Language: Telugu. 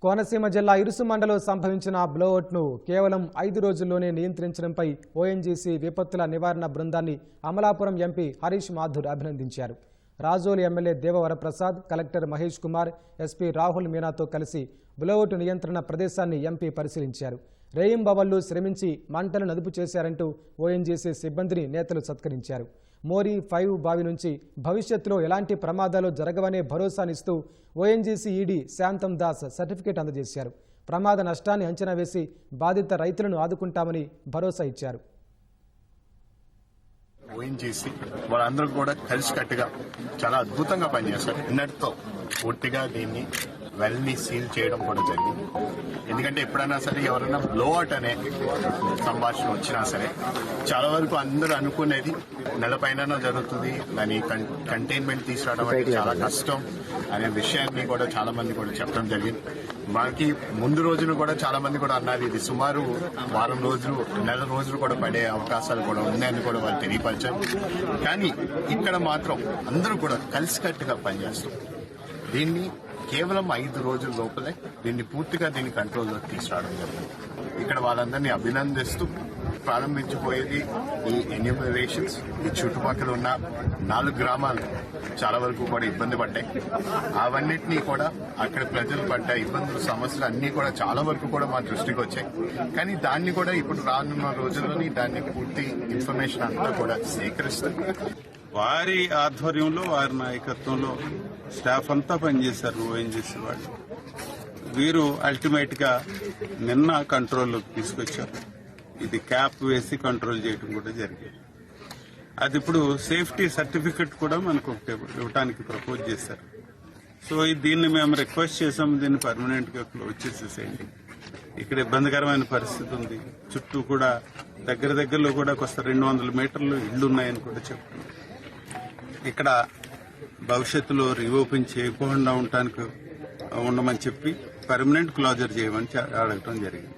కోనసీమ జిల్లా ఇరుసు మండలం సంభవించిన బ్లోఅవుట్ను కేవలం 5 రోజుల్లోనే నియంత్రించడంపై ఓఎన్జీసీ విపత్తుల నివారణ బృందాన్ని అమలాపురం ఎంపీ హరీష్ మాథుర్ అభినందించారు. Razole MLA Devavaraprasad, collector Mahesh Kumar, SP Rahul మీనాతో కలిసి బ్లోఅవుట్ నియంత్రణ ప్రదేశాన్ని ఎంపీ పరిశీలించారు. రేయింబవళ్లు శ్రమించి మంటలను అదుపు చేశారంటూ ఓఎన్జీసీ సిబ్బందిని నేతలు సత్కరించారు. మోరీ 5 బావి నుంచి భవిష్యత్తులో ఎలాంటి ప్రమాదాలు జరగవనే భరోసానిస్తూ ఓఎన్జీసీ ఈడీ శాంతం దాస్ సర్టిఫికేట్ అందజేశారు. ప్రమాద నష్టాన్ని అంచనా వేసి బాధిత రైతులను ఆదుకుంటామని భరోసా ఇచ్చారు. ఓఎన్జీసీ వాళ్ళందరూ కూడా కలిసికట్టుగా చాలా అద్భుతంగా పనిచేస్తారు. ఇన్నటితో పూర్తిగా దీన్ని వెల్ని సీల్ చేయడం కూడా జరిగింది. ఎందుకంటే ఎప్పుడైనా సరే ఎవరైనా బ్లోఅవుట్ అనే సంభాషణ వచ్చినా సరే చాలా వరకు అందరూ అనుకునేది నెలపైన జరుగుతుంది, దాని కంటైన్మెంట్ తీసుకురావడం అంటే చాలా కష్టం అనే విషయాన్ని కూడా చాలా మంది కూడా చెప్పడం జరిగింది. మనకి ముందు రోజులు కూడా చాలా మంది కూడా అన్నారు ఇది సుమారు వారం రోజులు, నెల రోజులు కూడా పడే అవకాశాలు కూడా ఉన్నాయని కూడా వాళ్ళు తెలియపరిచారు. కానీ ఇక్కడ మాత్రం అందరూ కూడా కలిసికట్టుగా పనిచేస్తాం. దీన్ని కేవలం 5 రోజుల లోపలే దీన్ని పూర్తిగా దీన్ని కంట్రోల్లోకి తీసుకురావడం జరిగింది. ఇక్కడ వాళ్ళందరినీ అభినందిస్తూ ప్రారంభించిపోయేది ఈ ఎన్యూమరేషన్స్. ఈ చుట్టుపక్కల ఉన్న 4 గ్రామాలు చాలా వరకు కూడా ఇబ్బంది పడ్డాయి. అవన్నిటినీ కూడా అక్కడ ప్రజలు పడ్డ ఇబ్బందులు, సమస్యలు అన్నీ కూడా చాలా వరకు కూడా మా దృష్టికి వచ్చాయి. కానీ దాన్ని కూడా ఇప్పుడు రానున్న రోజుల్లోని దాన్ని పూర్తి ఇన్ఫర్మేషన్ అంతా కూడా సేకరిస్తాం. వారి ఆధ్వర్యంలో, వారి నాయకత్వంలో స్టాఫ్ అంతా పనిచేశారు ఓఎన్జీసీ వాళ్ళు. వీరు అల్టిమేట్ గా నిన్న కంట్రోల్లోకి తీసుకొచ్చారు. ఇది క్యాప్ వేసి కంట్రోల్ చేయడం కూడా జరిగింది. అది ఇప్పుడు సేఫ్టీ సర్టిఫికెట్ కూడా మనకు ఇవ్వడానికి ప్రపోజ్ చేశారు. సో దీన్ని మేము రిక్వెస్ట్ చేసాం, దీన్ని పర్మనెంట్ గా క్లోజ్ చేసేసేయండి. ఇక్కడ ఇబ్బందికరమైన పరిస్థితి ఉంది. చుట్టూ కూడా దగ్గరలో కూడా కొత్త 200 మీటర్లు ఇళ్లు ఉన్నాయని కూడా చెప్తున్నారు. ఇక్కడ భవిష్యత్తులో రీఓపెన్ చేయకుండా ఉండమని చెప్పి పర్మనెంట్ క్లోజర్ చేయమని అడగటం జరిగింది.